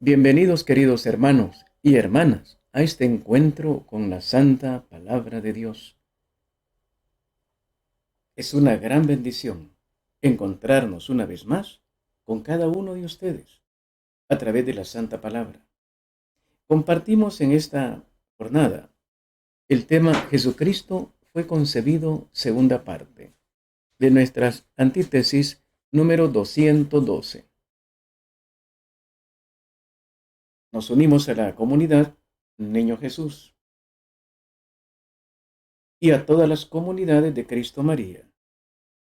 Bienvenidos, queridos hermanos y hermanas, a este encuentro con la Santa Palabra de Dios. Es una gran bendición encontrarnos una vez más con cada uno de ustedes a través de la Santa Palabra. Compartimos en esta jornada el tema Jesucristo fue concebido, segunda parte, de nuestras antítesis número 212. Nos unimos a la comunidad Niño Jesús y a todas las comunidades de Cristo María,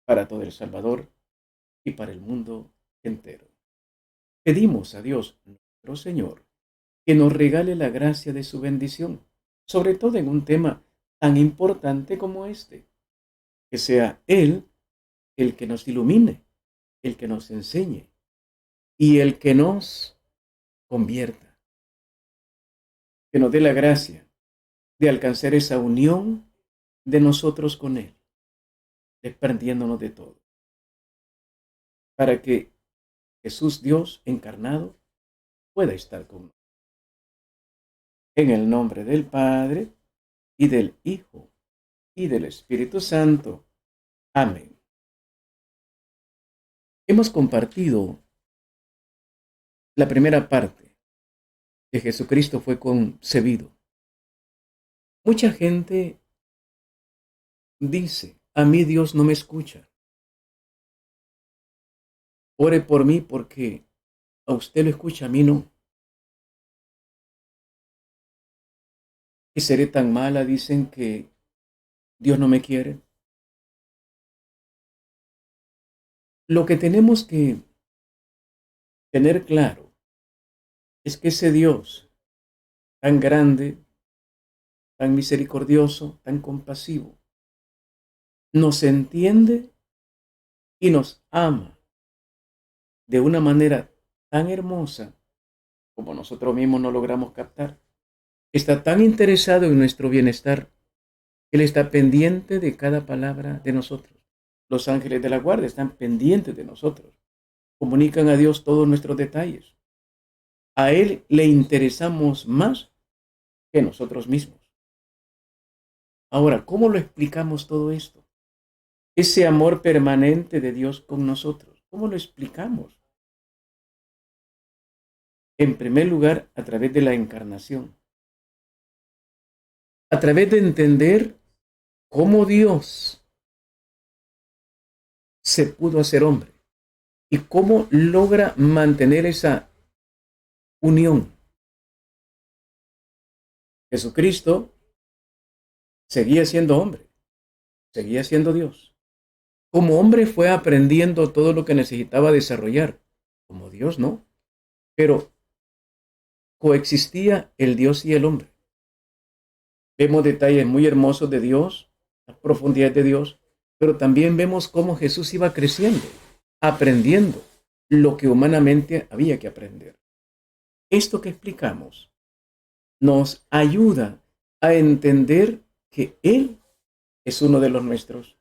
para todo El Salvador y para el mundo entero. Pedimos a Dios, nuestro Señor, que nos regale la gracia de su bendición, sobre todo en un tema tan importante como este, que sea Él el que nos ilumine, el que nos enseñe y el que nos convierta, que nos dé la gracia de alcanzar esa unión de nosotros con Él, desprendiéndonos de todo, para que Jesús Dios encarnado pueda estar con nosotros. En el nombre del Padre, y del Hijo, y del Espíritu Santo. Amén. Hemos compartido la primera parte, que Jesucristo fue concebido. Mucha gente dice, a mí Dios no me escucha. Ore por mí porque a usted lo escucha, a mí no. Y seré tan mala, dicen que Dios no me quiere. Lo que tenemos que tener claro es que ese Dios tan grande, tan misericordioso, tan compasivo, nos entiende y nos ama de una manera tan hermosa como nosotros mismos no logramos captar. Está tan interesado en nuestro bienestar. Él está pendiente de cada palabra de nosotros. Los ángeles de la guardia están pendientes de nosotros. Comunican a Dios todos nuestros detalles. A Él le interesamos más que nosotros mismos. Ahora, ¿cómo lo explicamos todo esto? Ese amor permanente de Dios con nosotros. ¿Cómo lo explicamos? En primer lugar, a través de la encarnación. A través de entender cómo Dios se pudo hacer hombre y cómo logra mantener esa unión. Jesucristo seguía siendo hombre, seguía siendo Dios. Como hombre fue aprendiendo todo lo que necesitaba desarrollar. Como Dios no, pero coexistía el Dios y el hombre. Vemos detalles muy hermosos de Dios, las profundidades de Dios, pero también vemos cómo Jesús iba creciendo, aprendiendo lo que humanamente había que aprender. Esto que explicamos nos ayuda a entender que Él es uno de los nuestros,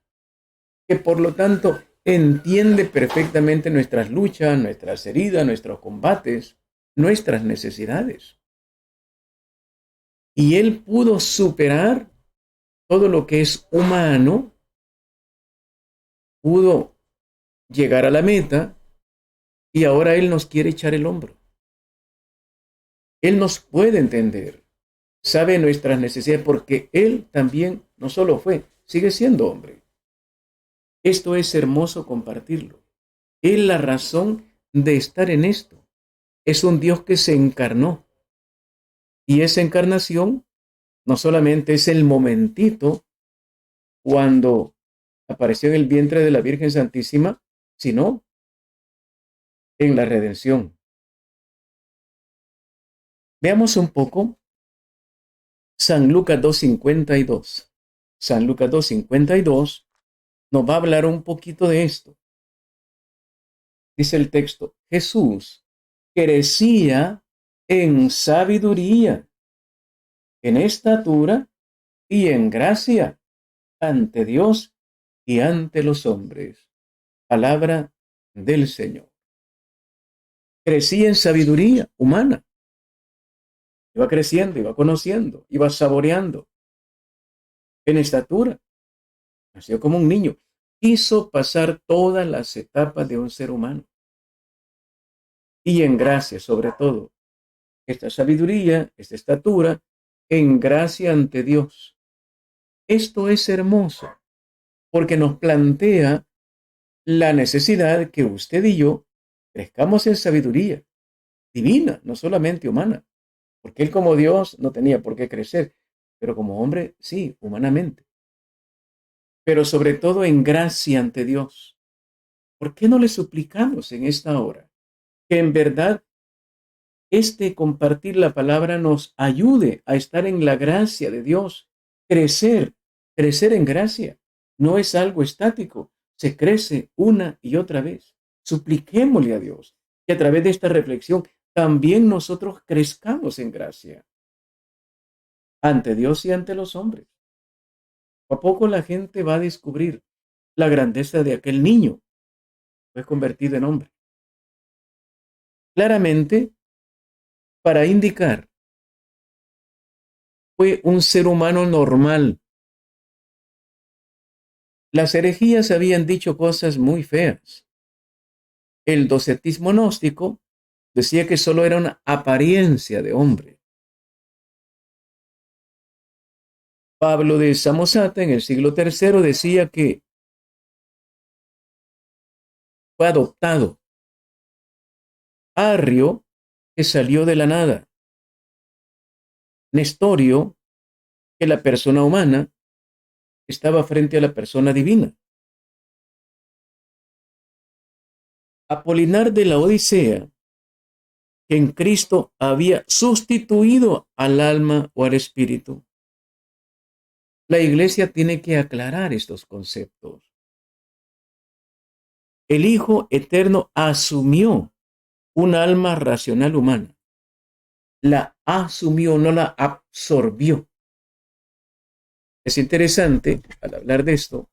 que por lo tanto entiende perfectamente nuestras luchas, nuestras heridas, nuestros combates, nuestras necesidades. Y Él pudo superar todo lo que es humano, pudo llegar a la meta y ahora Él nos quiere echar el hombro. Él nos puede entender, sabe nuestras necesidades porque Él también no solo fue, sigue siendo hombre. Esto es hermoso compartirlo. Es la razón de estar en esto. Es un Dios que se encarnó. Y esa encarnación no solamente es el momentito cuando apareció en el vientre de la Virgen Santísima, sino en la redención. Veamos un poco San Lucas 2:52. San Lucas 2:52 nos va a hablar un poquito de esto. Dice el texto, Jesús crecía en sabiduría, en estatura y en gracia ante Dios y ante los hombres. Palabra del Señor. crecía en sabiduría humana. Iba creciendo, iba conociendo, iba saboreando en estatura. Nació como un niño. Quiso pasar todas las etapas de un ser humano. Y en gracia, sobre todo. Esta sabiduría, esta estatura, en gracia ante Dios. Esto es hermoso, porque nos plantea la necesidad que usted y yo crezcamos en sabiduría divina, no solamente humana, porque él como Dios no tenía por qué crecer, pero como hombre sí, humanamente, pero sobre todo en gracia ante Dios. ¿Por qué no le suplicamos en esta hora que en verdad este compartir la palabra nos ayude a estar en la gracia de Dios, crecer, crecer en gracia? No es algo estático, se crece una y otra vez. Supliquémosle a Dios que a través de esta reflexión también nosotros crezcamos en gracia ante Dios y ante los hombres. A poco la gente va a descubrir la grandeza de aquel niño, fue convertido en hombre. Claramente, para indicar, fue un ser humano normal. Las herejías habían dicho cosas muy feas. El docetismo gnóstico decía que solo era una apariencia de hombre. Pablo de Samosata en el siglo III decía que fue adoptado. Arrio, que salió de la nada. Nestorio, que la persona humana estaba frente a la persona divina. Apolinar de la Odisea, que en Cristo había sustituido al alma o al espíritu. La iglesia tiene que aclarar estos conceptos. El Hijo Eterno asumió un alma racional humana. La asumió, no la absorbió. Es interesante, al hablar de esto,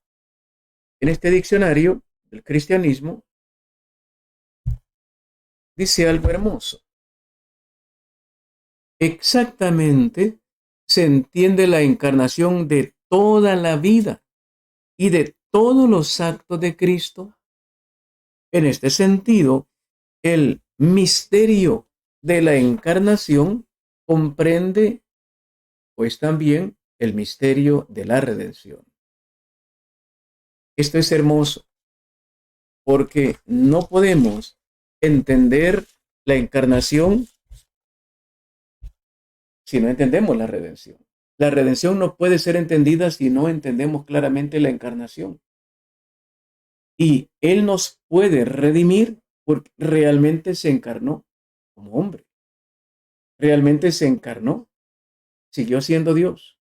en este diccionario del cristianismo, dice algo hermoso. Exactamente se entiende la encarnación de toda la vida y de todos los actos de Cristo. En este sentido, el misterio de la encarnación comprende pues también el misterio de la redención. Esto es hermoso porque no podemos entender la encarnación si no entendemos la redención. La redención no puede ser entendida si no entendemos claramente la encarnación. Y Él nos puede redimir porque realmente se encarnó como hombre. Realmente se encarnó, siguió siendo Dios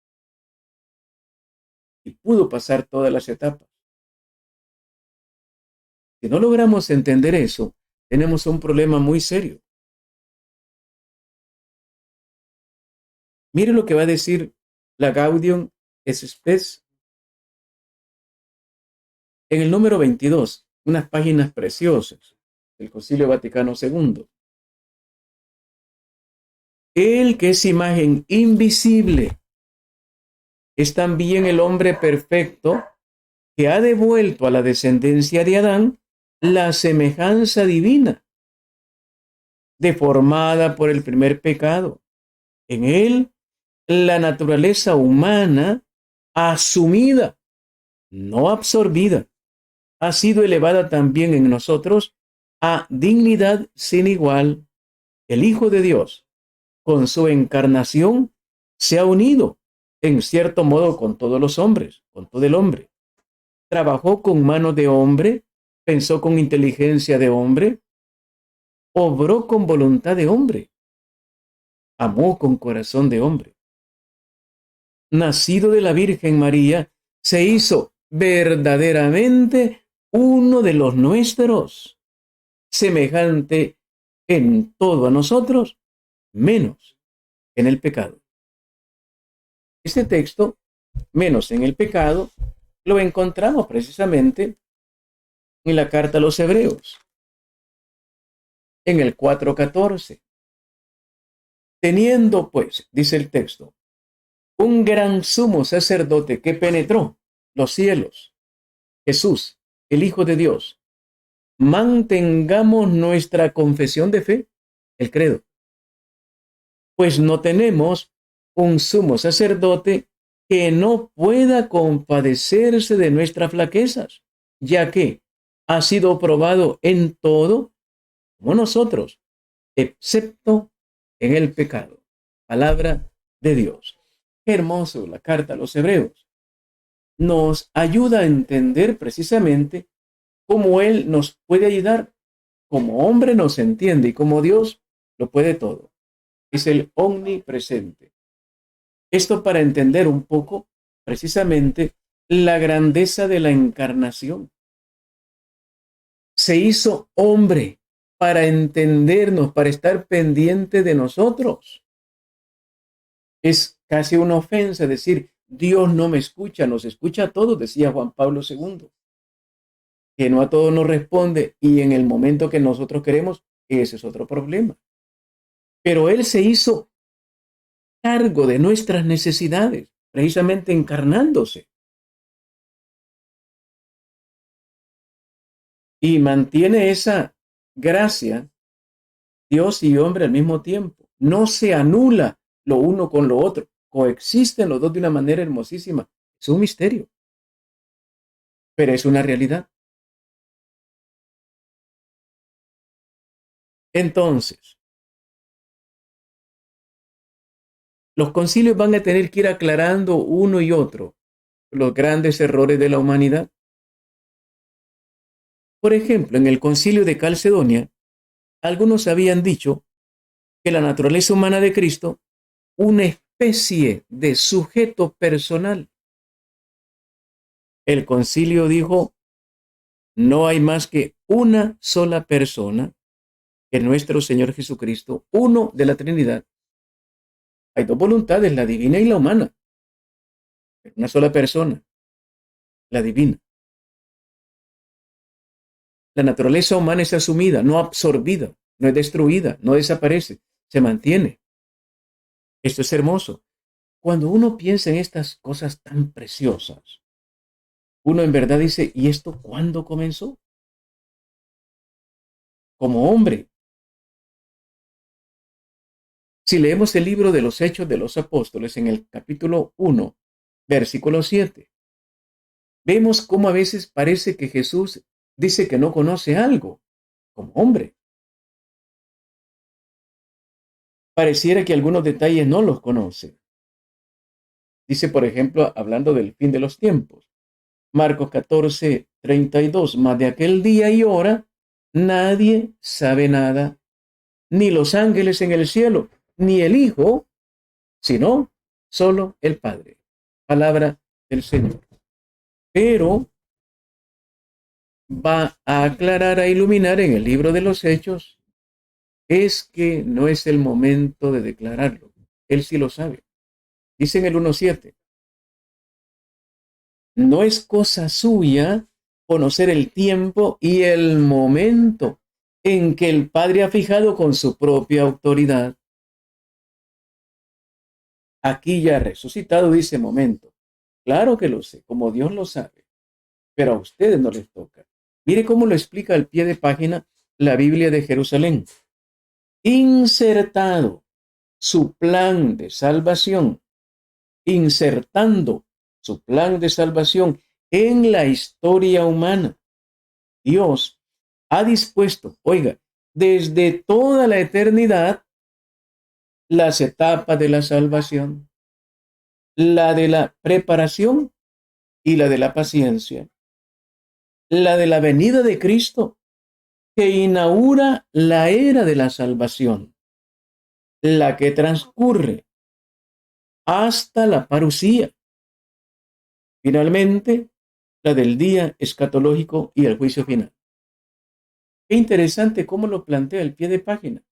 y pudo pasar todas las etapas. Si no logramos entender eso, tenemos un problema muy serio. Mire lo que va a decir la Gaudium et Spes en el número 22, unas páginas preciosas del Concilio Vaticano II. Él que es imagen invisible es también el hombre perfecto que ha devuelto a la descendencia de Adán la semejanza divina, deformada por el primer pecado. En él, la naturaleza humana, asumida, no absorbida, ha sido elevada también en nosotros a dignidad sin igual. El Hijo de Dios, con su encarnación, se ha unido, en cierto modo, con todos los hombres, con todo el hombre. Trabajó con mano de hombre, pensó con inteligencia de hombre, obró con voluntad de hombre, amó con corazón de hombre. Nacido de la Virgen María, se hizo verdaderamente uno de los nuestros, semejante en todo a nosotros, menos en el pecado. Este texto, menos en el pecado, lo encontramos precisamente en la carta a los Hebreos. en el 4:14. Teniendo, pues, dice el texto, un gran sumo sacerdote que penetró los cielos, Jesús, el Hijo de Dios, mantengamos nuestra confesión de fe, el credo, pues no tenemos un sumo sacerdote que no pueda compadecerse de nuestras flaquezas, ya que ha sido probado en todo como nosotros, excepto en el pecado. Palabra de Dios. Qué hermoso la carta a los Hebreos. Nos ayuda a entender precisamente cómo Él nos puede ayudar. Como hombre nos entiende y como Dios lo puede todo. Es el omnipresente. Esto para entender un poco precisamente la grandeza de la encarnación. Se hizo hombre para entendernos, para estar pendiente de nosotros. Es casi una ofensa decir, Dios no me escucha, nos escucha a todos, decía Juan Pablo II, que no a todos nos responde y en el momento que nosotros queremos, ese es otro problema. Pero Él se hizo cargo de nuestras necesidades, precisamente encarnándose. Y mantiene esa gracia, Dios y hombre al mismo tiempo. No se anula lo uno con lo otro. Coexisten los dos de una manera hermosísima. Es un misterio, pero es una realidad. Entonces, los concilios van a tener que ir aclarando uno y otro los grandes errores de la humanidad. Por ejemplo, en el concilio de Calcedonia, algunos habían dicho que la naturaleza humana de Cristo, una especie de sujeto personal. El concilio dijo, no hay más que una sola persona, que nuestro Señor Jesucristo, uno de la Trinidad. Hay dos voluntades, la divina y la humana, pero una sola persona, la divina. La naturaleza humana es asumida, no absorbida, no es destruida, no desaparece, se mantiene. Esto es hermoso. Cuando uno piensa en estas cosas tan preciosas, uno en verdad dice, ¿y esto cuándo comenzó? Como hombre. Si leemos el libro de los Hechos de los Apóstoles en el capítulo 1, versículo 7, vemos cómo a veces parece que Jesús dice que no conoce algo, como hombre. Pareciera que algunos detalles no los conoce. Dice, por ejemplo, hablando del fin de los tiempos, Marcos 14:32, mas de aquel día y hora nadie sabe nada, ni los ángeles en el cielo, ni el Hijo, sino solo el Padre. Palabra del Señor. Pero va a aclarar, a iluminar en el libro de los Hechos, es que no es el momento de declararlo. Él sí lo sabe. Dice en el 1:7, no es cosa suya conocer el tiempo y el momento en que el Padre ha fijado con su propia autoridad. Aquí ya resucitado dice momento. Claro que lo sé, como Dios lo sabe, pero a ustedes no les toca. Mire cómo lo explica al pie de página la Biblia de Jerusalén. Insertado su plan de salvación, insertando su plan de salvación en la historia humana. Dios ha dispuesto, oiga, desde toda la eternidad, las etapas de la salvación, la de la preparación y la de la paciencia, la de la venida de Cristo, que inaugura la era de la salvación, la que transcurre hasta la parucía. Finalmente, la del día escatológico y el juicio final. Qué interesante cómo lo plantea el pie de página.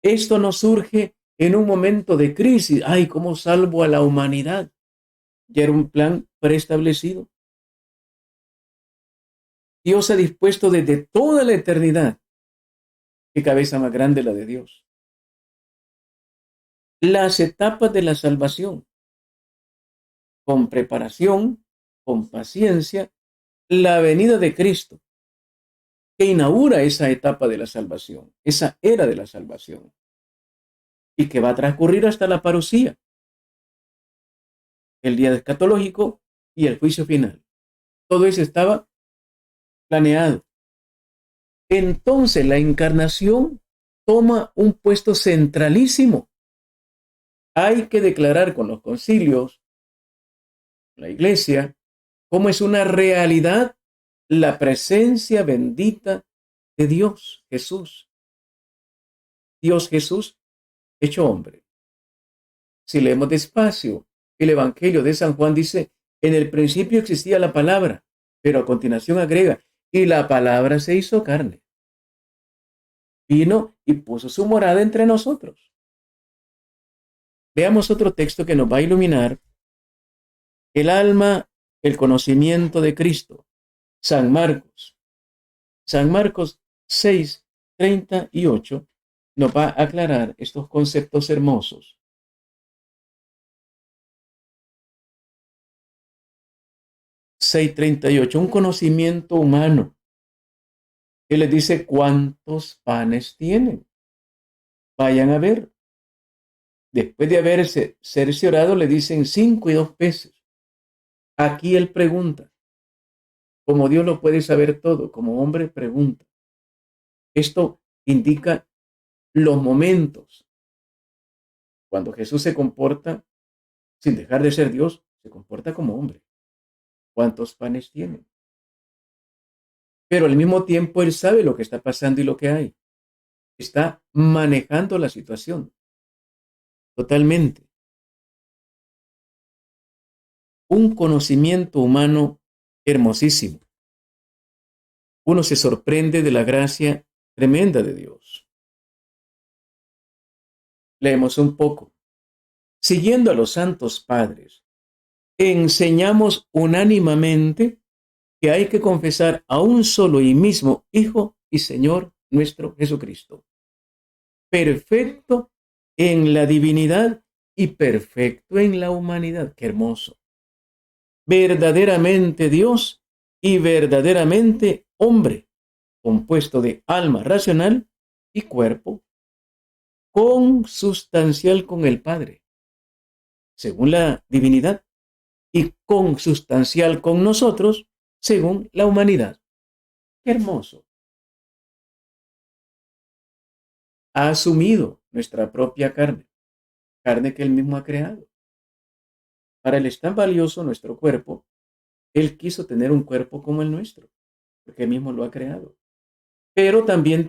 Esto no surge en un momento de crisis. Ay, ¿cómo salvo a la humanidad? Ya era un plan preestablecido. Dios ha dispuesto desde toda la eternidad Qué cabeza más grande la de Dios. Las etapas de la salvación, con preparación, con paciencia, la venida de Cristo, que inaugura esa etapa de la salvación, esa era de la salvación, y que va a transcurrir hasta la parucía, el día escatológico y el juicio final. Todo eso estaba planeado. Entonces la encarnación toma un puesto centralísimo. Hay que declarar con los concilios, la iglesia, cómo es una realidad la presencia bendita de Dios Jesús. Dios Jesús hecho hombre. Si leemos despacio, el Evangelio de San Juan dice, en el principio existía la palabra, pero a continuación agrega, y la palabra se hizo carne. Vino y puso su morada entre nosotros. Veamos otro texto que nos va a iluminar el alma, el conocimiento de Cristo. San Marcos. San Marcos 6:38 nos va a aclarar estos conceptos hermosos. 6:38, un conocimiento humano. Él les dice, ¿cuántos panes tienen? Vayan a ver. Después de haberse cerciorado, le dicen 5 y 2 peces. Aquí él pregunta. Como Dios lo puede saber todo, como hombre pregunta. Esto indica los momentos cuando Jesús se comporta, sin dejar de ser Dios, se comporta como hombre. ¿Cuántos panes tienen? Pero al mismo tiempo él sabe lo que está pasando y lo que hay. Está manejando la situación totalmente. Un conocimiento humano hermosísimo. Uno se sorprende de la gracia tremenda de Dios. Leemos un poco. Siguiendo a los santos padres, enseñamos unánimemente que hay que confesar a un solo y mismo Hijo y Señor nuestro Jesucristo, perfecto en la divinidad y perfecto en la humanidad. Qué hermoso. Verdaderamente Dios y verdaderamente hombre, compuesto de alma racional y cuerpo, consustancial con el Padre, según la divinidad, y consustancial con nosotros, según la humanidad. Qué hermoso. Ha asumido nuestra propia carne, carne que él mismo ha creado. Para él es tan valioso nuestro cuerpo, él quiso tener un cuerpo como el nuestro, porque él mismo lo ha creado. Pero también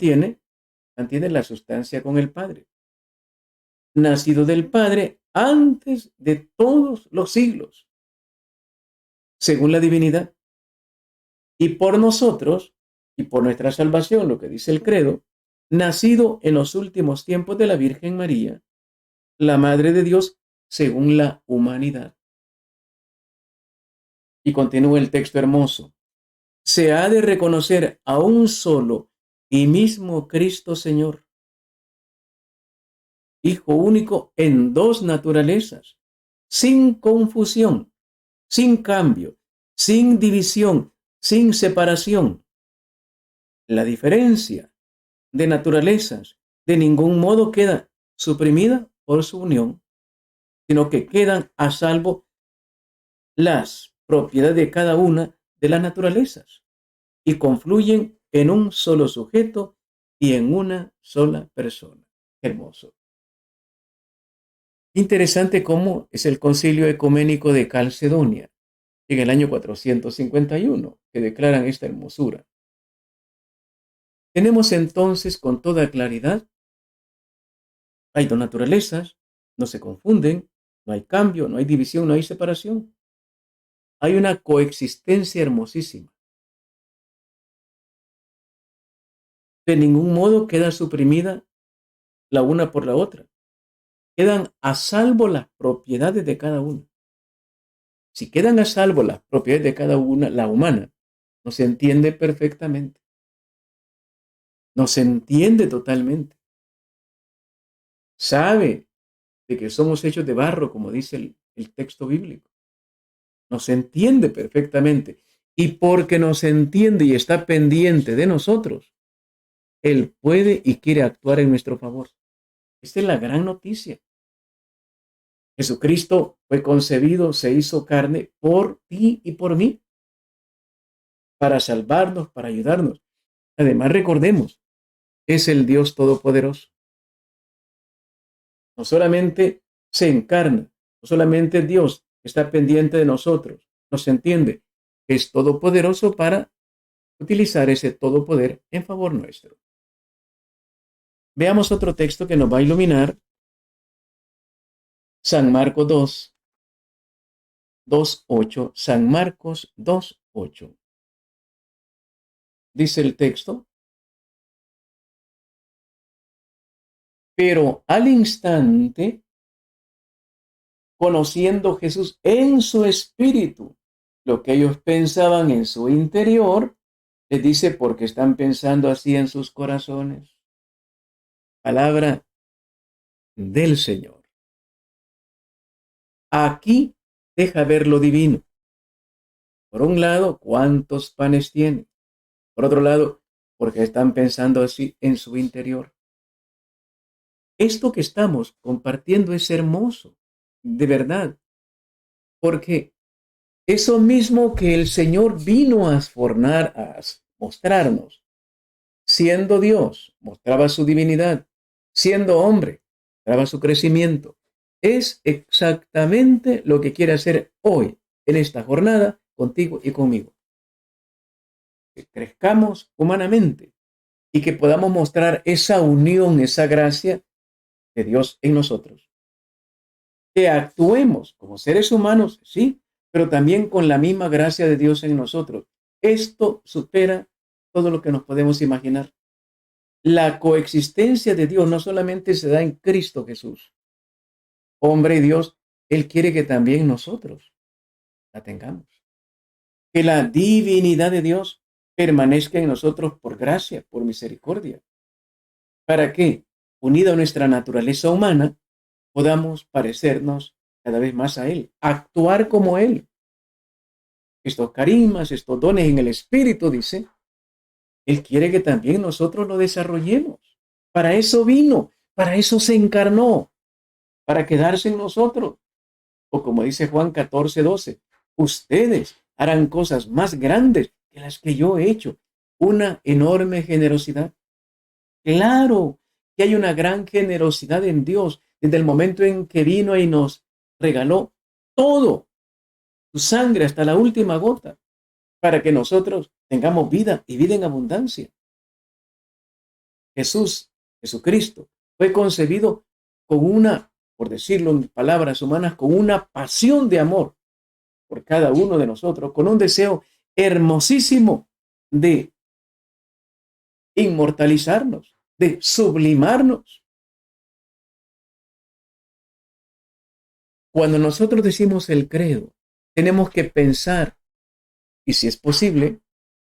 mantiene la sustancia con el Padre, nacido del Padre antes de todos los siglos, según la divinidad. Y por nosotros, y por nuestra salvación, lo que dice el credo, nacido en los últimos tiempos de la Virgen María, la Madre de Dios, según la humanidad. Y continúa el texto hermoso. Se ha de reconocer a un solo y mismo Cristo Señor, Hijo único en dos naturalezas, sin confusión, sin cambio, sin división, sin separación. La diferencia de naturalezas de ningún modo queda suprimida por su unión, sino que quedan a salvo las propiedades de cada una de las naturalezas y confluyen en un solo sujeto y en una sola persona. Hermoso. Interesante cómo es el Concilio Ecuménico de Calcedonia, en el año 451, que declaran esta hermosura. Tenemos entonces con toda claridad, hay dos naturalezas, no se confunden, no hay cambio, no hay división, no hay separación. Hay una coexistencia hermosísima. De ningún modo queda suprimida la una por la otra. Quedan a salvo las propiedades de cada una. Si quedan a salvo las propiedades de cada una, la humana, no se entiende perfectamente. nos entiende totalmente, sabe de que somos hechos de barro, como dice el texto bíblico, nos entiende perfectamente. Y porque nos entiende y está pendiente de nosotros, Él puede y quiere actuar en nuestro favor. Esta es la gran noticia. Jesucristo fue concebido, se hizo carne por ti y por mí, para salvarnos, para ayudarnos. Además, recordemos, es el Dios Todopoderoso. No solamente se encarna, no solamente Dios está pendiente de nosotros, nos entiende, es todopoderoso para utilizar ese todopoder en favor nuestro. Veamos otro texto que nos va a iluminar, San Marcos 2:8, San Marcos 2:8. Dice el texto, pero al instante, conociendo Jesús en su espíritu lo que ellos pensaban en su interior, les dice, porque están pensando así en sus corazones. Palabra del Señor. Aquí deja ver lo divino. Por un lado, ¿cuántos panes tiene? Por otro lado, porque están pensando así en su interior. Esto que estamos compartiendo es hermoso, de verdad, porque eso mismo que el Señor vino a mostrarnos, siendo Dios, mostraba su divinidad, siendo hombre, mostraba su crecimiento, es exactamente lo que quiere hacer hoy, en esta jornada, contigo y conmigo. Que crezcamos humanamente y que podamos mostrar esa unión, esa gracia de Dios en nosotros. Que actuemos como seres humanos, sí, pero también con la misma gracia de Dios en nosotros. Esto supera todo lo que nos podemos imaginar. La coexistencia de Dios no solamente se da en Cristo Jesús, hombre y Dios, Él quiere que también nosotros la tengamos. Que la divinidad de Dios permanezca en nosotros por gracia, por misericordia. ¿Para qué? Unida a nuestra naturaleza humana, podamos parecernos cada vez más a Él, actuar como Él. Estos carismas, estos dones en el Espíritu, dice, Él quiere que también nosotros lo desarrollemos. Para eso vino, para eso se encarnó, para quedarse en nosotros. O como dice Juan 14:12, ustedes harán cosas más grandes que las que yo he hecho. Una enorme generosidad. Claro que hay una gran generosidad en Dios desde el momento en que vino y nos regaló todo, su sangre hasta la última gota, para que nosotros tengamos vida y vida en abundancia. Jesucristo, fue concebido con una, por decirlo en palabras humanas, con una pasión de amor por cada uno de nosotros, con un deseo hermosísimo de inmortalizarnos, de sublimarnos. Cuando nosotros decimos el credo, tenemos que pensar y, si es posible,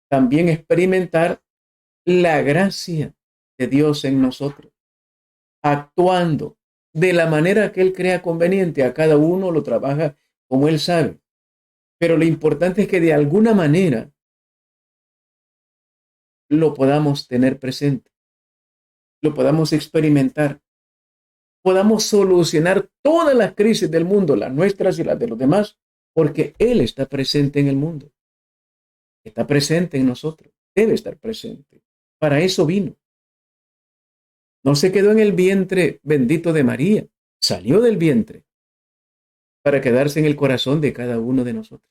también experimentar la gracia de Dios en nosotros, actuando de la manera que Él crea conveniente. A cada uno lo trabaja como Él sabe. Pero lo importante es que de alguna manera lo podamos tener presente, lo podamos experimentar, podamos solucionar todas las crisis del mundo, las nuestras y las de los demás, porque Él está presente en el mundo, está presente en nosotros, debe estar presente. Para eso vino. No se quedó en el vientre bendito de María, salió del vientre para quedarse en el corazón de cada uno de nosotros.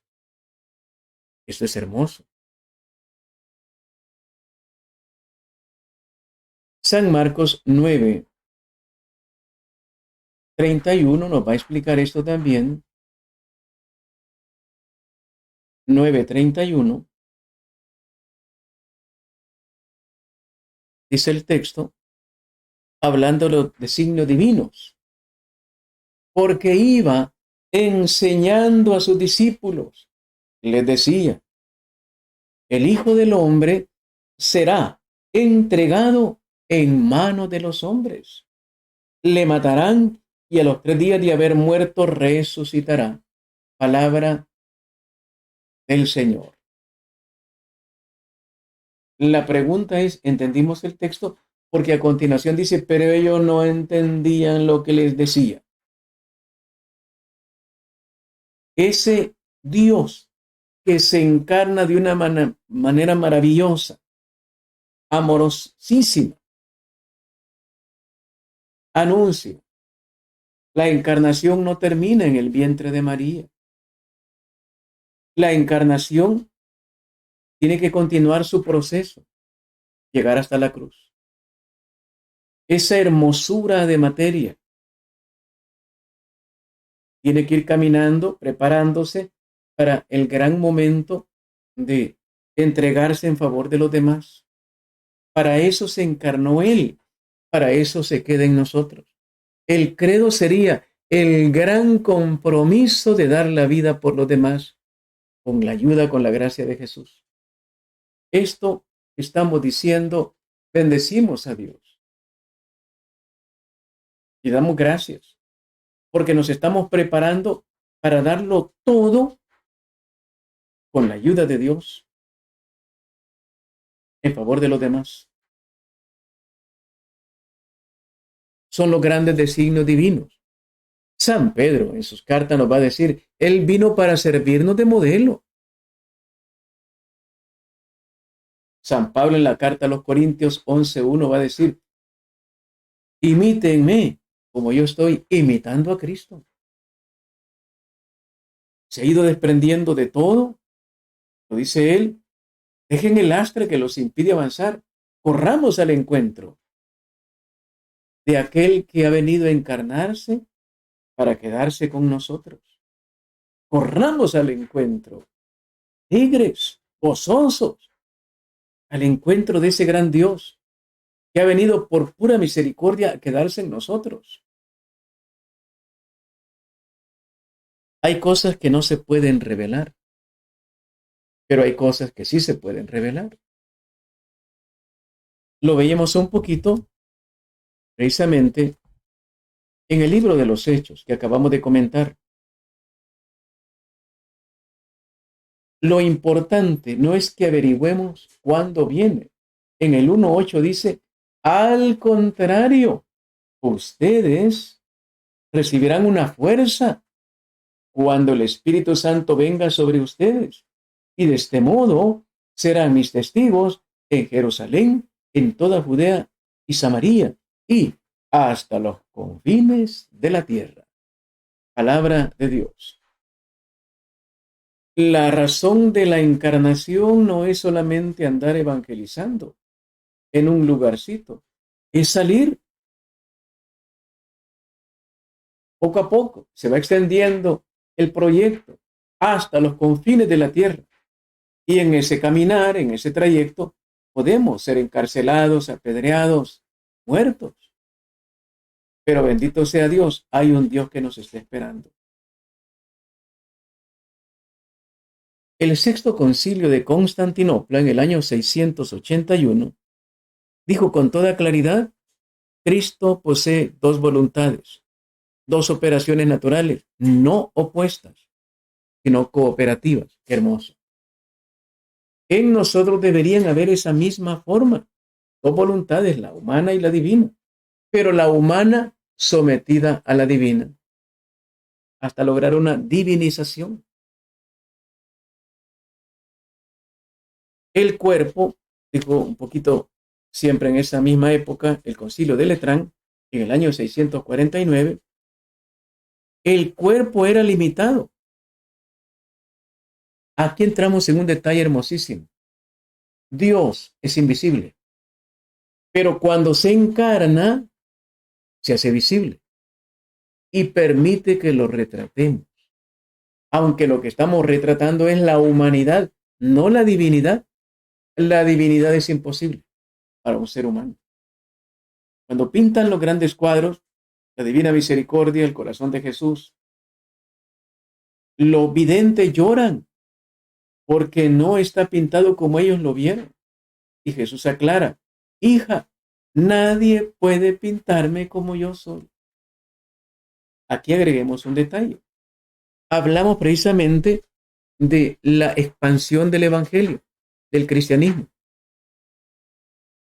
Esto es hermoso. San Marcos 9:31 nos va a explicar esto también. 9:31 dice el texto, hablándolo de signos divinos, porque iba enseñando a sus discípulos. Les decía, el Hijo del Hombre será entregado en manos de los hombres. Le matarán y a los 3 días de haber muerto resucitará. Palabra del Señor. La pregunta es, ¿entendimos el texto? Porque a continuación dice, pero ellos no entendían lo que les decía. Ese Dios que se encarna de una manera maravillosa, amorosísima, anuncia, la encarnación no termina en el vientre de María. La encarnación tiene que continuar su proceso, llegar hasta la cruz. Esa hermosura de materia tiene que ir caminando, preparándose para el gran momento de entregarse en favor de los demás. Para eso se encarnó Él, para eso se queda en nosotros. El credo sería el gran compromiso de dar la vida por los demás, con la ayuda, con la gracia de Jesús. Esto estamos diciendo, bendecimos a Dios y damos gracias, porque nos estamos preparando para darlo todo con la ayuda de Dios en favor de los demás. Son los grandes designios divinos. San Pedro en sus cartas nos va a decir, Él vino para servirnos de modelo. San Pablo en la carta a los Corintios 11:1 va a decir, imítenme como yo estoy imitando a Cristo. Se ha ido desprendiendo de todo, lo dice él, dejen el lastre que los impide avanzar, corramos al encuentro de aquel que ha venido a encarnarse para quedarse con nosotros. Corramos al encuentro, tigres, gozosos, al encuentro de ese gran Dios que ha venido por pura misericordia a quedarse en nosotros. Hay cosas que no se pueden revelar, pero hay cosas que sí se pueden revelar. Lo veíamos un poquito precisamente en el libro de los Hechos que acabamos de comentar. Lo importante no es que averigüemos cuándo viene. En el 1:8 dice, al contrario, ustedes recibirán una fuerza cuando el Espíritu Santo venga sobre ustedes. Y de este modo serán mis testigos en Jerusalén, en toda Judea y Samaria, y hasta los confines de la tierra. Palabra de Dios. La razón de la encarnación no es solamente andar evangelizando en un lugarcito, es salir poco a poco, se va extendiendo el proyecto hasta los confines de la tierra. Y en ese caminar, en ese trayecto, podemos ser encarcelados, apedreados, muertos. Pero bendito sea Dios, hay un Dios que nos está esperando. El Sexto Concilio de Constantinopla, en el año 681, dijo con toda claridad, Cristo posee dos voluntades, dos operaciones naturales, no opuestas, sino cooperativas. Qué hermoso. En nosotros deberían haber esa misma forma, dos voluntades, la humana y la divina, pero la humana sometida a la divina, hasta lograr una divinización. El cuerpo, dijo un poquito siempre en esa misma época, el Concilio de Letrán, en el año 649, el cuerpo era limitado. Aquí entramos en un detalle hermosísimo. Dios es invisible, pero cuando se encarna, se hace visible y permite que lo retratemos. Aunque lo que estamos retratando es la humanidad, no la divinidad. La divinidad es imposible para un ser humano. Cuando pintan los grandes cuadros, la divina misericordia, el corazón de Jesús, los videntes lloran porque no está pintado como ellos lo vieron. Y Jesús aclara, hija, nadie puede pintarme como yo soy. Aquí agreguemos un detalle. Hablamos precisamente de la expansión del evangelio, del cristianismo.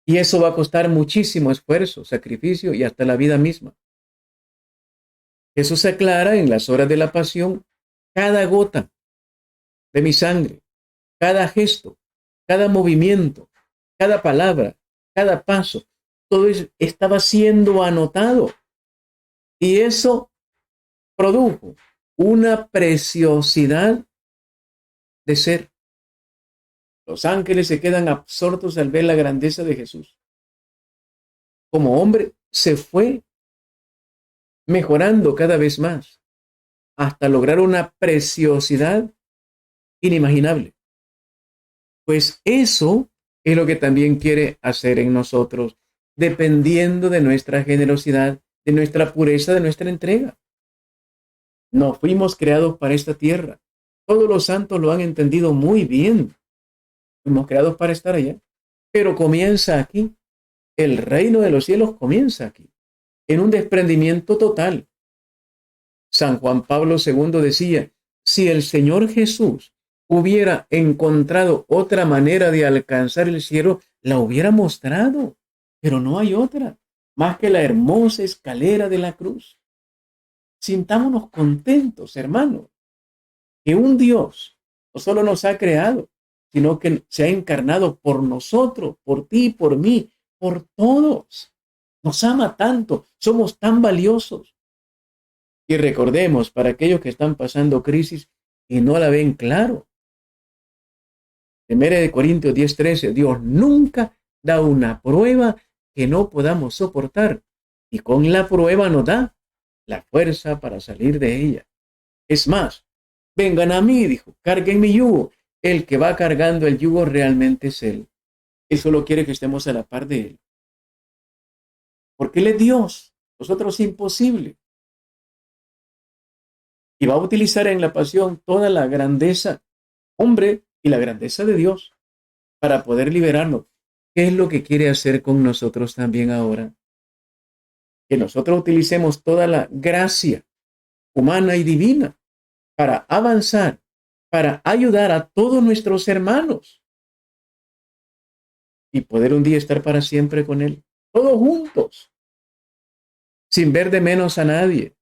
Y eso va a costar muchísimo esfuerzo, sacrificio y hasta la vida misma. Eso se aclara en las horas de la pasión. Cada gota de mi sangre, cada gesto, cada movimiento, cada palabra, cada paso, todo eso estaba siendo anotado. Y eso produjo una preciosidad de ser. Los ángeles se quedan absortos al ver la grandeza de Jesús. Como hombre se fue mejorando cada vez más hasta lograr una preciosidad inimaginable. Pues eso es lo que también quiere hacer en nosotros, dependiendo de nuestra generosidad, de nuestra pureza, de nuestra entrega. No fuimos creados para esta tierra. Todos los santos lo han entendido muy bien. Fuimos creados para estar allá. Pero comienza aquí. El reino de los cielos comienza aquí, en un desprendimiento total. San Juan Pablo II decía, si el Señor Jesús hubiera encontrado otra manera de alcanzar el cielo, la hubiera mostrado, pero no hay otra, más que la hermosa escalera de la cruz. Sintámonos contentos, hermanos, que un Dios no solo nos ha creado, sino que se ha encarnado por nosotros, por ti, por mí, por todos. Nos ama tanto, somos tan valiosos. Y recordemos, para aquellos que están pasando crisis y no la ven claro, 1 Corintios 10:13, Dios nunca da una prueba que no podamos soportar, y con la prueba nos da la fuerza para salir de ella. Es más, vengan a mí, dijo, carguen mi yugo. El que va cargando el yugo realmente es Él. Él solo quiere que estemos a la par de Él. Porque Él es Dios, nosotros es imposible. Y va a utilizar en la pasión toda la grandeza, hombre, y la grandeza de Dios para poder liberarnos. ¿Qué es lo que quiere hacer con nosotros también ahora? Que nosotros utilicemos toda la gracia humana y divina para avanzar, para ayudar a todos nuestros hermanos y poder un día estar para siempre con Él, todos juntos, sin ver de menos a nadie,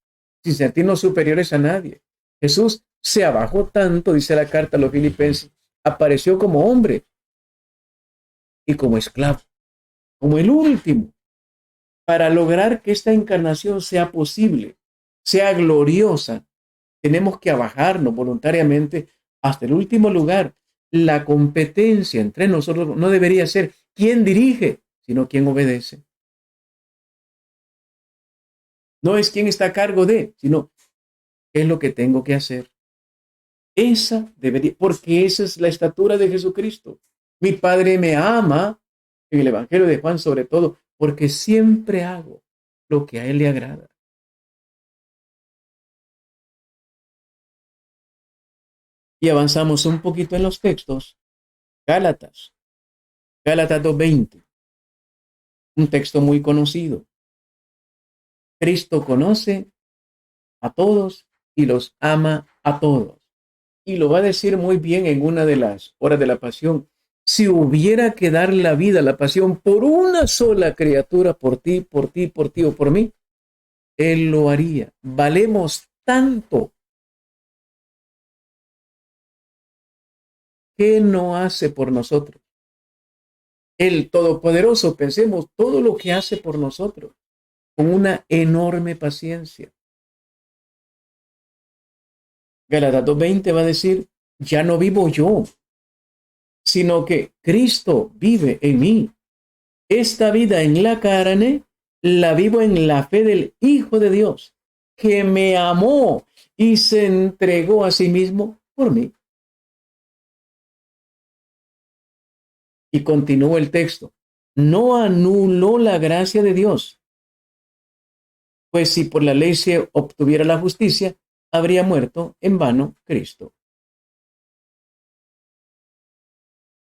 sin sentirnos superiores a nadie. Jesús se abajó tanto, dice la carta a los Filipenses, apareció como hombre y como esclavo, como el último, para lograr que esta encarnación sea posible, sea gloriosa. Tenemos que abajarnos voluntariamente hasta el último lugar. La competencia entre nosotros no debería ser quién dirige, sino quién obedece. No es quién está a cargo de, sino qué es lo que tengo que hacer. Esa debería, porque esa es la estatura de Jesucristo. Mi Padre me ama, en el Evangelio de Juan sobre todo, porque siempre hago lo que a Él le agrada. Y avanzamos un poquito en los textos. Gálatas, Gálatas 2:20, un texto muy conocido. Cristo conoce a todos y los ama a todos. Y lo va a decir muy bien en una de las horas de la pasión. Si hubiera que dar la vida, la pasión, por una sola criatura, por ti, por ti, por ti o por mí, Él lo haría. Valemos tanto. ¿Qué no hace por nosotros? El Todopoderoso, pensemos todo lo que hace por nosotros, con una enorme paciencia. Gálatas 2:20 va a decir, ya no vivo yo, sino que Cristo vive en mí. Esta vida en la carne la vivo en la fe del Hijo de Dios, que me amó y se entregó a sí mismo por mí. Y continúa el texto. No anuló la gracia de Dios, pues si por la ley se obtuviera la justicia, habría muerto en vano Cristo.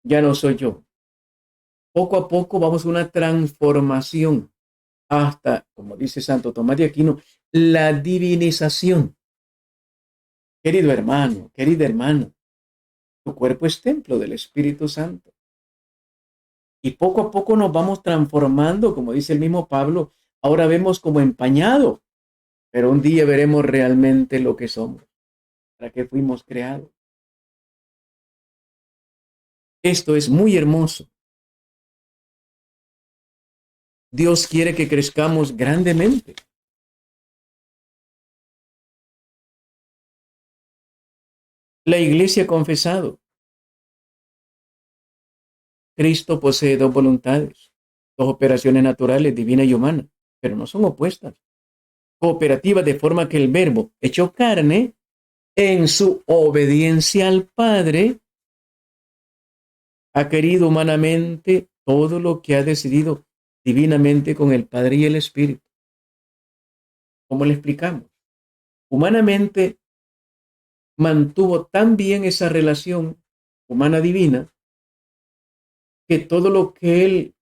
Ya no soy yo, Poco a poco vamos a una transformación hasta, como dice Santo Tomás de Aquino, la divinización. Querido hermano, querida hermana, tu cuerpo es templo del Espíritu Santo. Y poco a poco nos vamos transformando, como dice el mismo Pablo, ahora vemos como empañado, pero un día veremos realmente lo que somos, para qué fuimos creados. Esto es muy hermoso. Dios quiere que crezcamos grandemente. La iglesia ha confesado, Cristo posee dos voluntades, dos operaciones naturales, divina y humana, pero no son opuestas. Cooperativas de forma que el verbo hecho carne, en su obediencia al Padre, ha querido humanamente todo lo que ha decidido divinamente con el Padre y el Espíritu. ¿Cómo le explicamos? Humanamente mantuvo tan bien esa relación humana divina que todo lo que él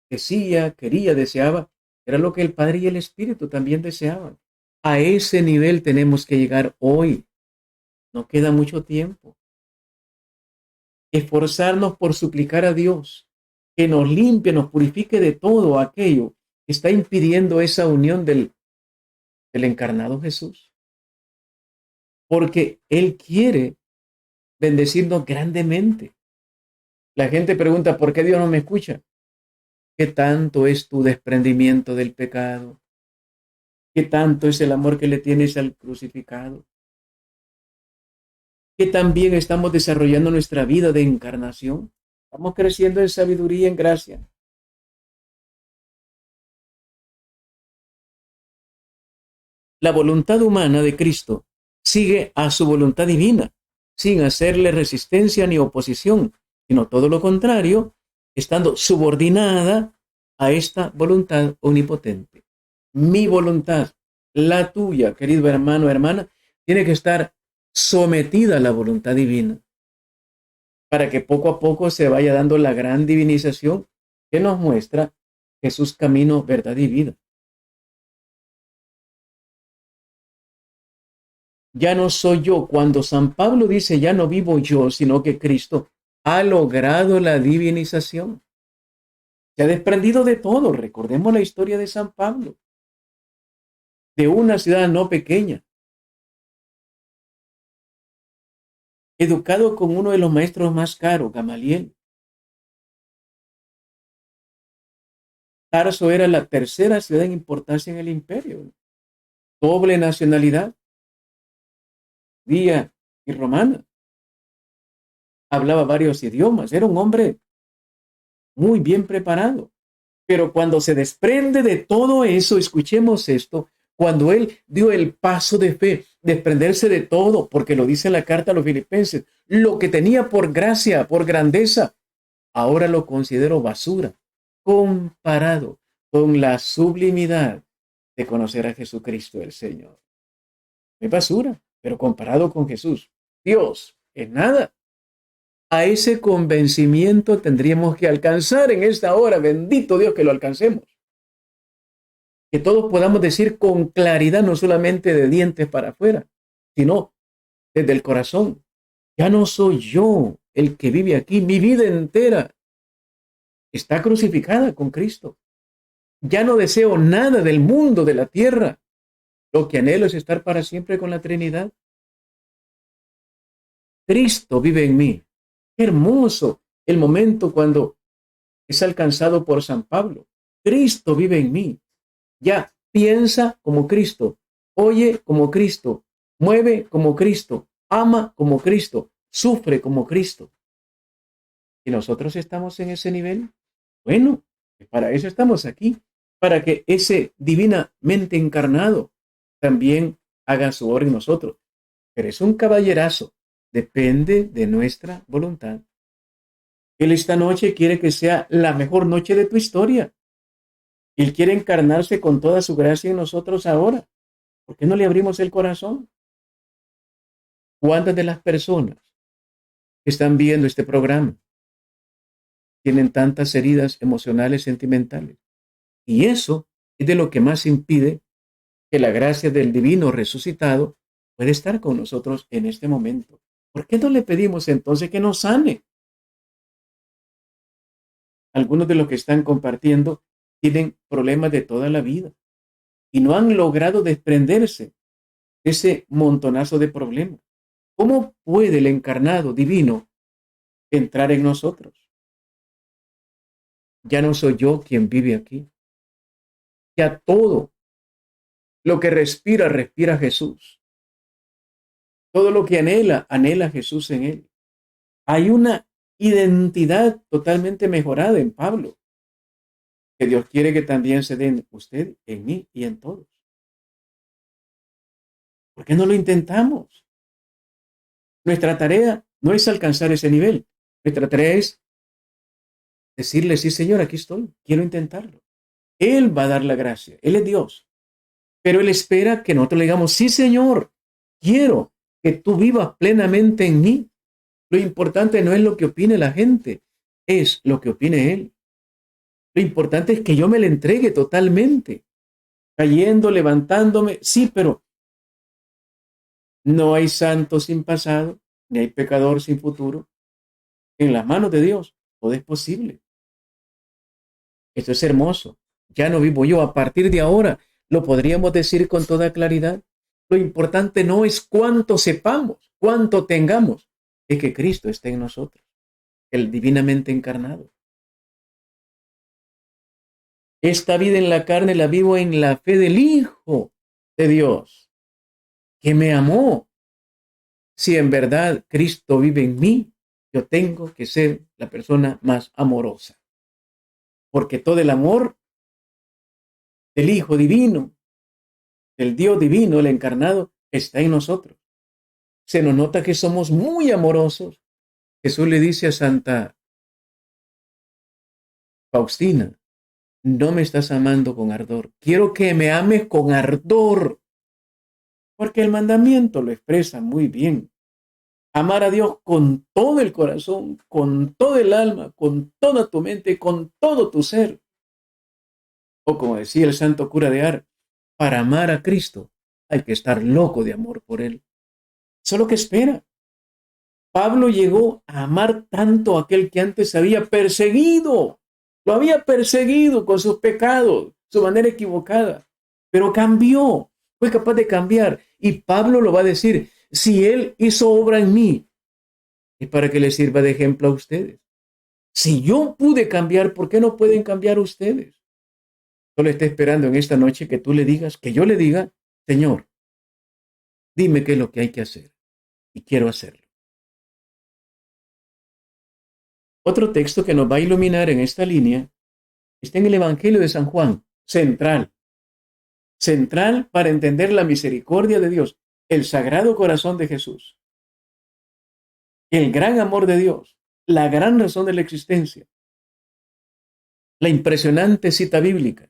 decía, quería, deseaba, era lo que el Padre y el Espíritu también deseaban. A ese nivel tenemos que llegar hoy. No queda mucho tiempo. Esforzarnos por suplicar a Dios que nos limpie, nos purifique de todo aquello que está impidiendo esa unión del encarnado Jesús. Porque Él quiere bendecirnos grandemente. La gente pregunta, ¿por qué Dios no me escucha? ¿Qué tanto es tu desprendimiento del pecado? ¿Qué tanto es el amor que le tienes al crucificado? ¿Qué tan bien estamos desarrollando nuestra vida de encarnación? Estamos creciendo en sabiduría y en gracia. La voluntad humana de Cristo sigue a su voluntad divina, sin hacerle resistencia ni oposición, sino todo lo contrario, estando subordinada a esta voluntad omnipotente. Mi voluntad, la tuya, querido hermano o hermana, tiene que estar sometida a la voluntad divina, para que poco a poco se vaya dando la gran divinización que nos muestra Jesús camino, verdad y vida. Ya no soy yo. Cuando San Pablo dice ya no vivo yo, sino que Cristo ha logrado la divinización. Se ha desprendido de todo. Recordemos la historia de San Pablo, de una ciudad no pequeña, educado con uno de los maestros más caros, Gamaliel. Tarso era la tercera ciudad en importancia en el imperio. Doble nacionalidad, judía y romana. Hablaba varios idiomas. Era un hombre muy bien preparado. Pero cuando se desprende de todo eso, escuchemos esto, cuando él dio el paso de fe, desprenderse de todo, porque lo dice en la carta a los filipenses, lo que tenía por gracia, por grandeza, ahora lo considero basura, comparado con la sublimidad de conocer a Jesucristo el Señor. Es basura, pero comparado con Jesús, Dios, es nada. A ese convencimiento tendríamos que alcanzar en esta hora. Bendito Dios que lo alcancemos. Que todos podamos decir con claridad, no solamente de dientes para afuera, sino desde el corazón. Ya no soy yo el que vive aquí. Mi vida entera está crucificada con Cristo. Ya no deseo nada del mundo, de la tierra. Lo que anhelo es estar para siempre con la Trinidad. Cristo vive en mí. Qué hermoso el momento cuando es alcanzado por San Pablo. Cristo vive en mí. Ya piensa como Cristo, oye como Cristo, mueve como Cristo, ama como Cristo, sufre como Cristo. ¿Y nosotros estamos en ese nivel? Bueno, para eso estamos aquí, para que ese divinamente encarnado también haga su obra en nosotros. Pero es un caballerazo, depende de nuestra voluntad. Él esta noche quiere que sea la mejor noche de tu historia. Él quiere encarnarse con toda su gracia en nosotros ahora. ¿Por qué no le abrimos el corazón? ¿Cuántas de las personas que están viendo este programa tienen tantas heridas emocionales, sentimentales. Y eso es de lo que más impide que la gracia del divino resucitado puede estar con nosotros en este momento. ¿Por qué no le pedimos entonces que nos sane? Algunos de los que están compartiendo tienen problemas de toda la vida y no han logrado desprenderse de ese montonazo de problemas. ¿Cómo puede el encarnado divino entrar en nosotros? Ya no soy yo quien vive aquí. Ya todo lo que respira, respira Jesús. Todo lo que anhela, anhela Jesús en él. Hay una identidad totalmente mejorada en Pablo, que Dios quiere que también se den usted, en mí y en todos. ¿Por qué no lo intentamos? Nuestra tarea no es alcanzar ese nivel. Nuestra tarea es decirle, sí, Señor, aquí estoy, quiero intentarlo. Él va a dar la gracia, Él es Dios. Pero Él espera que nosotros le digamos, sí, Señor, quiero que tú vivas plenamente en mí. Lo importante no es lo que opine la gente, es lo que opine Él. Lo importante es que yo me le entregue totalmente, cayendo, levantándome. Sí, pero no hay santo sin pasado, ni hay pecador sin futuro. En las manos de Dios todo es posible. Esto es hermoso. Ya no vivo yo. A partir de ahora lo podríamos decir con toda claridad. Lo importante no es cuánto sepamos, cuánto tengamos, es que Cristo esté en nosotros, el divinamente encarnado. Esta vida en la carne la vivo en la fe del Hijo de Dios, que me amó. Si en verdad Cristo vive en mí, yo tengo que ser la persona más amorosa, porque todo el amor del Hijo divino, del Dios divino, el encarnado, está en nosotros. Se nos nota que somos muy amorosos. Jesús le dice a Santa Faustina, no me estás amando con ardor, quiero que me ames con ardor, porque el mandamiento lo expresa muy bien. Amar a Dios con todo el corazón, con todo el alma, con toda tu mente, con todo tu ser. O como decía el santo cura de Ars, para amar a Cristo hay que estar loco de amor por Él. Eso es lo que espera. Pablo llegó a amar tanto a aquel que antes había perseguido. Lo había perseguido con sus pecados, su manera equivocada. Pero cambió, fue capaz de cambiar. Y Pablo lo va a decir, si Él hizo obra en mí, es para que les sirva de ejemplo a ustedes. Si yo pude cambiar, ¿por qué no pueden cambiar ustedes? Solo está esperando en esta noche que tú le digas, que yo le diga, Señor, dime qué es lo que hay que hacer. Y quiero hacerlo. Otro texto que nos va a iluminar en esta línea está en el Evangelio de San Juan, central. Central para entender la misericordia de Dios, el sagrado corazón de Jesús, el gran amor de Dios, la gran razón de la existencia, la impresionante cita bíblica.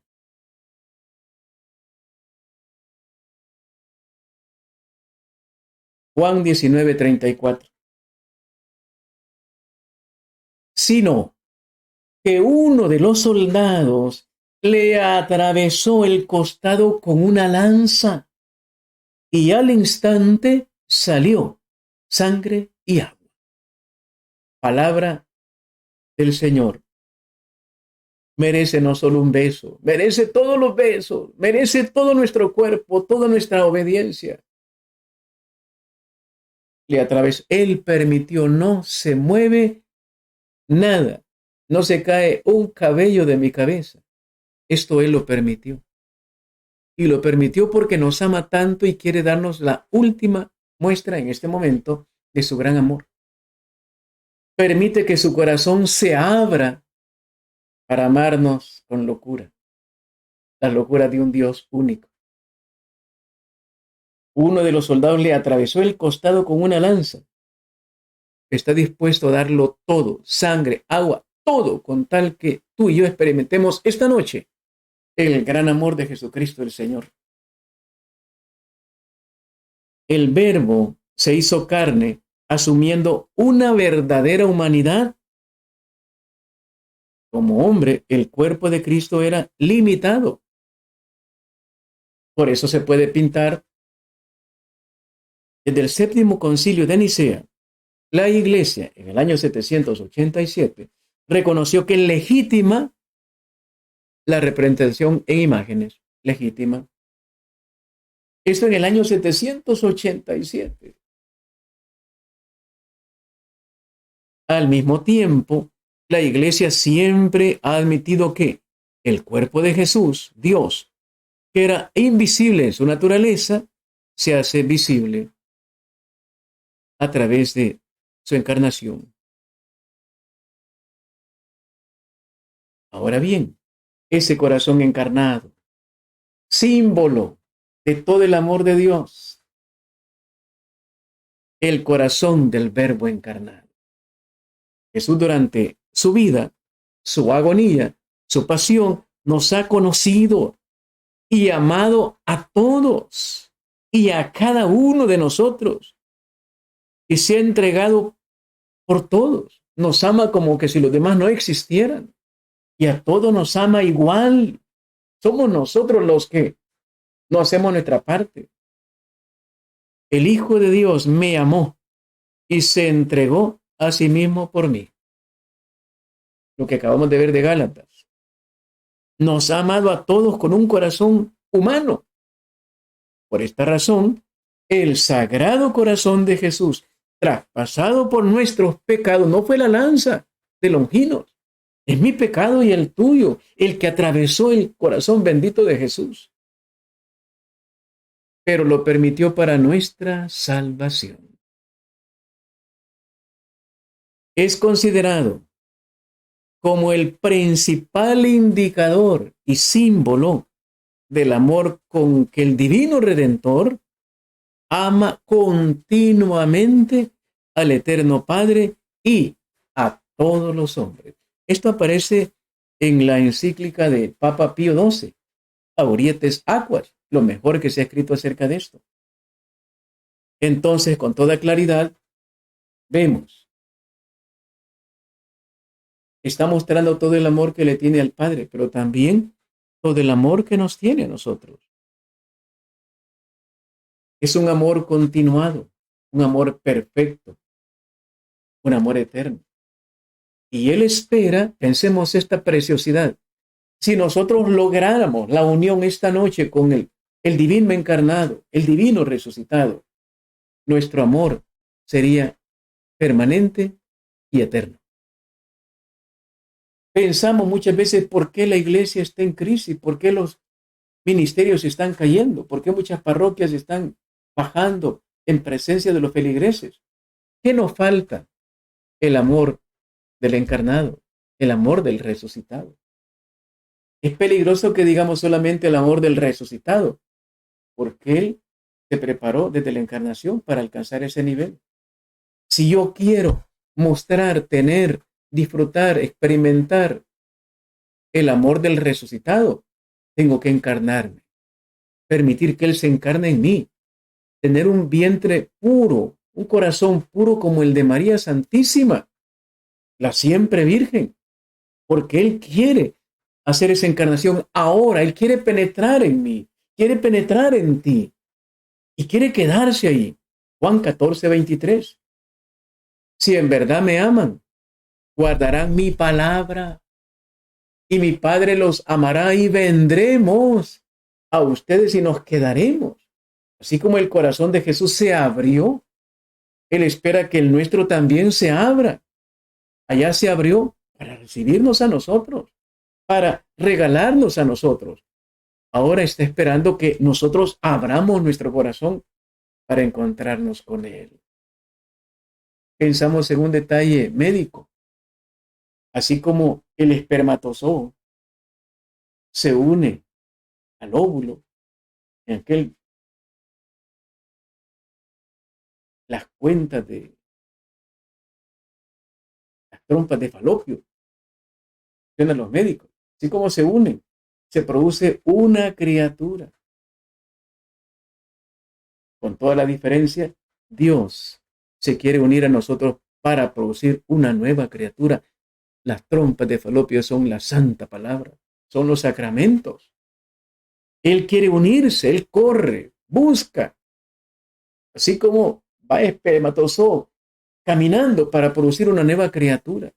Juan 19:34. Sino que uno de los soldados le atravesó el costado con una lanza y al instante salió sangre y agua. Palabra del Señor. Merece no solo un beso, merece todos los besos, merece todo nuestro cuerpo, toda nuestra obediencia. Le atravesó, Él permitió, no se mueve nada, no se cae un cabello de mi cabeza. Esto Él lo permitió. Y lo permitió porque nos ama tanto y quiere darnos la última muestra en este momento de su gran amor. Permite que su corazón se abra para amarnos con locura, la locura de un Dios único. Uno de los soldados le atravesó el costado con una lanza. Está dispuesto a darlo todo, sangre, agua, todo, con tal que tú y yo experimentemos esta noche el gran amor de Jesucristo el Señor. El Verbo se hizo carne asumiendo una verdadera humanidad Como hombre, el cuerpo de Cristo era limitado. Por eso se puede pintar desde el séptimo concilio de Nicea. La Iglesia, en el año 787, reconoció que es legítima la representación en imágenes. Legítima. Esto en el año 787. Al mismo tiempo, la Iglesia siempre ha admitido que el cuerpo de Jesús, Dios, que era invisible en su naturaleza, se hace visible a través de su encarnación. Ahora bien, ese corazón encarnado, símbolo de todo el amor de Dios, el corazón del Verbo encarnado. Jesús durante su vida, su agonía, su pasión, nos ha conocido y amado a todos y a cada uno de nosotros. Y se ha entregado por todos. Nos ama como que si los demás no existieran. Y a todos nos ama igual. Somos nosotros los que no hacemos nuestra parte. El Hijo de Dios me amó y se entregó a sí mismo por mí. Lo que acabamos de ver de Gálatas. Nos ha amado a todos con un corazón humano. Por esta razón, el sagrado corazón de Jesús, traspasado por nuestros pecados, no fue la lanza de Longinos. Es mi pecado y el tuyo, el que atravesó el corazón bendito de Jesús. Pero lo permitió para nuestra salvación. Es considerado como el principal indicador y símbolo del amor con que el divino Redentor ama continuamente al Eterno Padre y a todos los hombres. Esto aparece en la encíclica de Papa Pío XII, Aurietes Aquas, lo mejor que se ha escrito acerca de esto. Entonces, con toda claridad, vemos, está mostrando todo el amor que le tiene al Padre, pero también todo el amor que nos tiene a nosotros. Es un amor continuado, un amor perfecto, un amor eterno. Y Él espera, pensemos esta preciosidad, si nosotros lográramos la unión esta noche con el divino encarnado, el divino resucitado, nuestro amor sería permanente y eterno. Pensamos muchas veces por qué la iglesia está en crisis, por qué los ministerios están cayendo, por qué muchas parroquias están bajando en presencia de los feligreses. ¿Qué nos falta? El amor del encarnado, el amor del resucitado. Es peligroso que digamos solamente el amor del resucitado, porque Él se preparó desde la encarnación para alcanzar ese nivel. Si yo quiero mostrar, tener, disfrutar, experimentar el amor del resucitado, tengo que encarnarme, permitir que Él se encarne en mí, tener un vientre puro, un corazón puro como el de María Santísima, la siempre Virgen, porque Él quiere hacer esa encarnación ahora, Él quiere penetrar en mí, quiere penetrar en ti y quiere quedarse ahí. Juan 14:23. Si en verdad me aman, guardarán mi palabra y mi Padre los amará y vendremos a ustedes y nos quedaremos. Así como el corazón de Jesús se abrió, Él espera que el nuestro también se abra. Allá se abrió para recibirnos a nosotros, para regalarnos a nosotros. Ahora está esperando que nosotros abramos nuestro corazón para encontrarnos con Él. Pensamos en un detalle médico. Así como el espermatozoo se une al óvulo, en las cuentas de las trompas de falopio, tienen los médicos. Así como se unen, se produce una criatura. Con toda la diferencia, Dios se quiere unir a nosotros para producir una nueva criatura Las trompas de Falopio son la santa palabra, son los sacramentos. Él quiere unirse, él corre, busca, así como va espermatozoide caminando para producir una nueva criatura.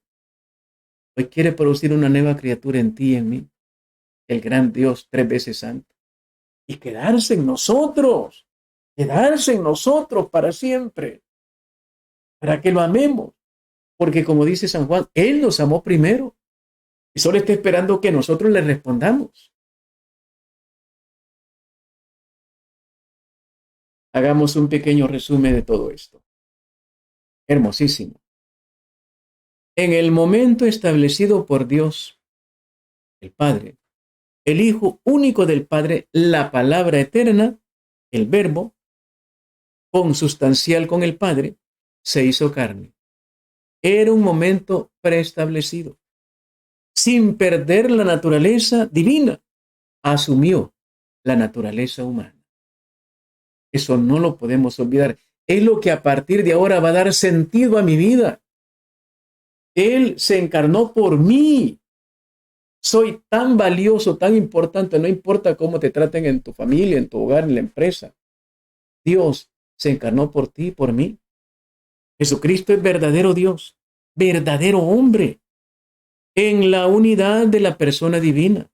Hoy quiere producir una nueva criatura en ti y en mí, el gran Dios 3 veces santo, y quedarse en nosotros para siempre, para que lo amemos, porque como dice San Juan, Él nos amó primero y solo está esperando que nosotros le respondamos. Hagamos un pequeño resumen de todo esto. Hermosísimo. En el momento establecido por Dios, el Padre, el Hijo único del Padre, la palabra eterna, el Verbo, consubstancial con el Padre, se hizo carne. Era un momento preestablecido. Sin perder la naturaleza divina, asumió la naturaleza humana. Eso no lo podemos olvidar. Es lo que a partir de ahora va a dar sentido a mi vida. Él se encarnó por mí. Soy tan valioso, tan importante, no importa cómo te traten en tu familia, en tu hogar, en la empresa. Dios se encarnó por ti y por mí. Jesucristo es verdadero Dios, verdadero hombre, en la unidad de la persona divina.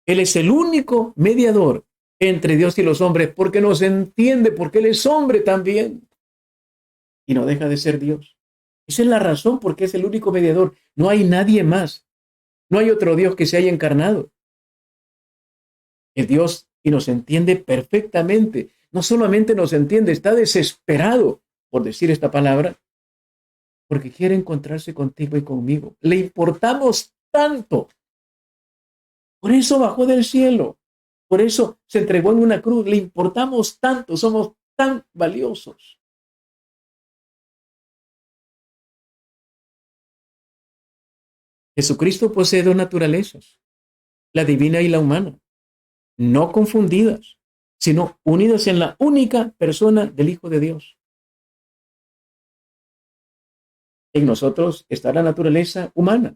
Él es el único mediador entre Dios y los hombres porque nos entiende, porque Él es hombre también y no deja de ser Dios. Esa es la razón porque es el único mediador. No hay nadie más. No hay otro Dios que se haya encarnado. Es Dios y nos entiende perfectamente. No solamente nos entiende, está desesperado por decir esta palabra, porque quiere encontrarse contigo y conmigo. Le importamos tanto. Por eso bajó del cielo. Por eso se entregó en una cruz. Le importamos tanto, somos tan valiosos. Jesucristo posee dos naturalezas, la divina y la humana, no confundidas, sino unidas en la única persona del Hijo de Dios. En nosotros está la naturaleza humana,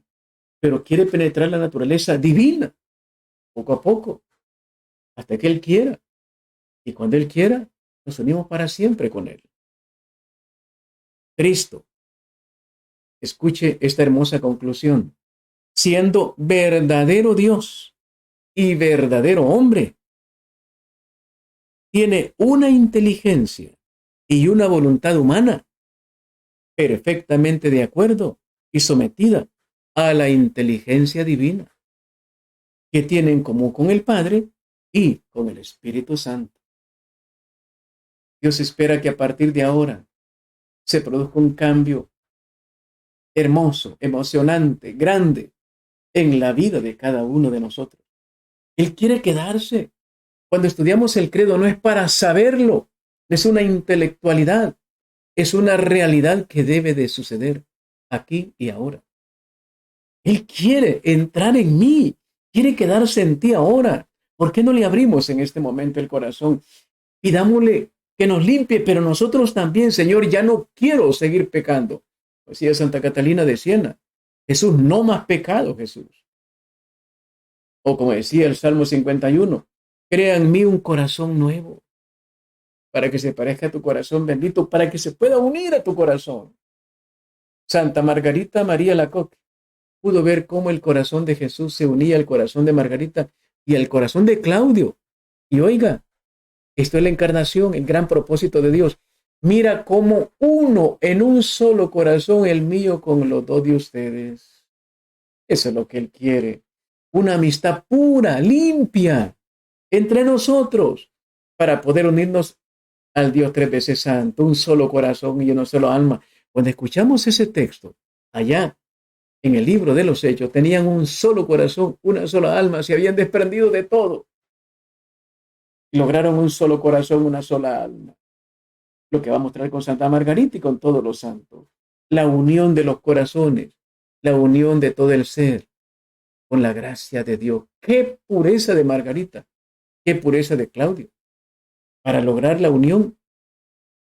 pero quiere penetrar la naturaleza divina, poco a poco, hasta que Él quiera. Y cuando Él quiera, nos unimos para siempre con Él. Cristo, escuche esta hermosa conclusión, siendo verdadero Dios y verdadero hombre, tiene una inteligencia y una voluntad humana perfectamente de acuerdo y sometida a la inteligencia divina, que tiene en común con el Padre y con el Espíritu Santo. Dios espera que a partir de ahora se produzca un cambio hermoso, emocionante, grande en la vida de cada uno de nosotros. Él quiere quedarse. Cuando estudiamos el credo no es para saberlo, es una intelectualidad, es una realidad que debe de suceder aquí y ahora. Él quiere entrar en mí, quiere quedarse en ti ahora. ¿Por qué no le abrimos en este momento el corazón? Pidámosle que nos limpie, pero nosotros también, Señor, ya no quiero seguir pecando. Decía Santa Catalina de Siena, Jesús, no más pecado, Jesús. O como decía el Salmo 51, crea en mí un corazón nuevo, para que se parezca a tu corazón bendito, para que se pueda unir a tu corazón. Santa Margarita María Lacoque pudo ver cómo el corazón de Jesús se unía al corazón de Margarita y al corazón de Claudio. Y oiga, esto es la encarnación, el gran propósito de Dios. Mira cómo uno en un solo corazón, el mío con los dos de ustedes. Eso es lo que Él quiere. Una amistad pura, limpia, entre nosotros, para poder unirnos al Dios 3 veces santo, un solo corazón y una sola alma. Cuando escuchamos ese texto, allá en el libro de los Hechos, tenían un solo corazón, una sola alma, se habían desprendido de todo. Y lograron un solo corazón, una sola alma. Lo que va a mostrar con Santa Margarita y con todos los santos. La unión de los corazones, la unión de todo el ser, con la gracia de Dios. Qué pureza de Margarita, qué pureza de Claudio. Para lograr la unión,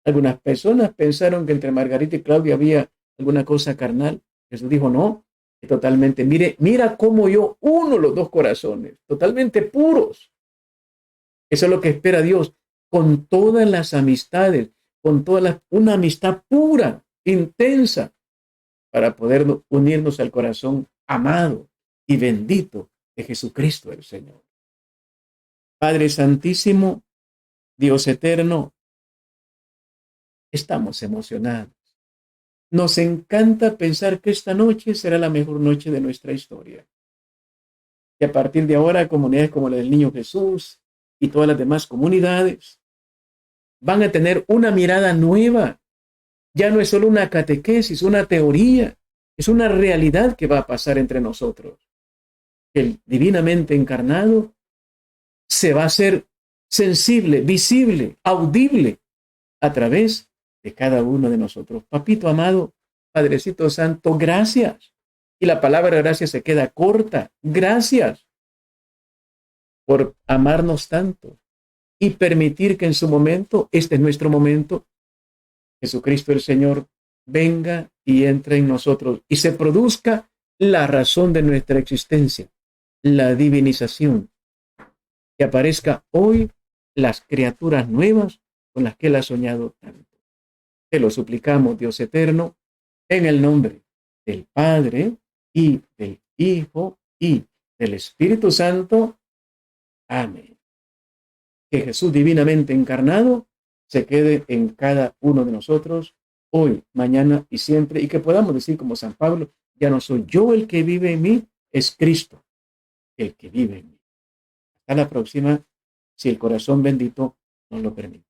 algunas personas pensaron que entre Margarita y Claudio había alguna cosa carnal. Jesús dijo, no, totalmente, mira cómo yo uno los dos corazones, totalmente puros. Eso es lo que espera Dios con todas las amistades, una amistad pura, intensa, para poder unirnos al corazón amado y bendito de Jesucristo el Señor. Padre Santísimo, Dios eterno, estamos emocionados. Nos encanta pensar que esta noche será la mejor noche de nuestra historia. Y a partir de ahora, comunidades como la del Niño Jesús y todas las demás comunidades van a tener una mirada nueva. Ya no es solo una catequesis, una teoría, es una realidad que va a pasar entre nosotros. El divinamente encarnado se va a hacer sensible, visible, audible a través de cada uno de nosotros. Papito amado, Padrecito Santo, gracias. Y la palabra gracias se queda corta. Gracias por amarnos tanto y permitir que en su momento, este es nuestro momento, Jesucristo el Señor venga y entre en nosotros y se produzca la razón de nuestra existencia, la divinización, que aparezca hoy las criaturas nuevas con las que Él ha soñado tanto. Te lo suplicamos, Dios eterno, en el nombre del Padre y del Hijo y del Espíritu Santo. Amén. Que Jesús divinamente encarnado se quede en cada uno de nosotros hoy, mañana y siempre, y que podamos decir como San Pablo, ya no soy yo el que vive en mí, es Cristo el que vive en mí. Hasta la próxima, si el corazón bendito nos lo permite.